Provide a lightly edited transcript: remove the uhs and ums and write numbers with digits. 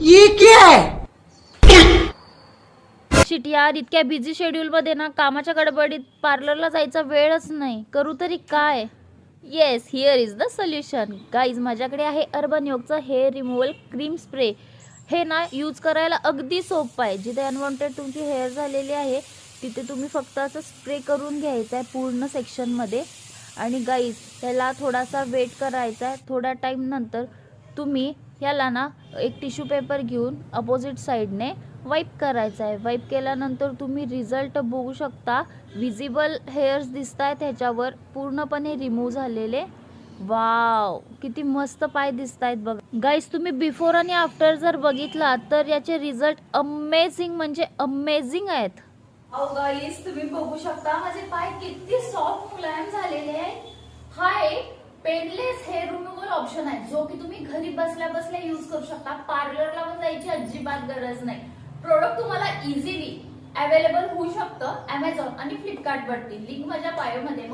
ये क्या है? शिट यार, इतक्या बिझी शेड्यूल मध्ये ना कामाच्या गडबडीत पार्लरला जायचा वेळच नाही. करू तरी काय? Yes, here is the solution. Guys, माझ्याकडे आहे अर्बन योगचं हेअर रिमूव्हल क्रीम स्प्रे. हे ना यूज करायला अगदी सोपं आहे. जिथे अनवॉन्टेड तुमची हेअर झालेली आहे तिथे तुम्ही फक्त असं स्प्रे करून घ्यायचं आहे पूर्ण सेक्शनमध्ये. आणि गाईज, ह्याला थोडासा वेट करायचा आहे. थोड्या टाईम नंतर तुम्ही ह्याला ना एक टिश्यू पेपर घेऊन अपोजिट साईडने वाईप करायचं आहे. वाईप केल्यानंतर तुम्ही रिझल्ट बघू शकता. विजिबल हेअर्स दिसत आहेत ह्याच्यावर, पूर्णपणे रिमूव्ह झालेले. वाव, किती मस्त पाय दिसत आहेत बघा. गाईज, तुम्ही बिफोर आणि आफ्टर जर बघितला तर याचे रिझल्ट अमेझिंग म्हणजे अमेझिंग आहेत. अहो गाईस, तुम्ही बघू शकता माझे पाय किती सॉफ्ट मुलायम झालेले आहेत. हा एक पेनलेस हेअर रिमूव्हल ऑप्शन आहे जो की तुम्ही घरी बसल्या बसल्या यूज करू शकता. पार्लरला पण जायची अजिबात गरज नाही. प्रोडक्ट तुम्हाला इझिली अवेलेबल होऊ शकतं Amazon आणि फ्लिपकार्ट वरती. लिंक माझ्या बायोमध्ये.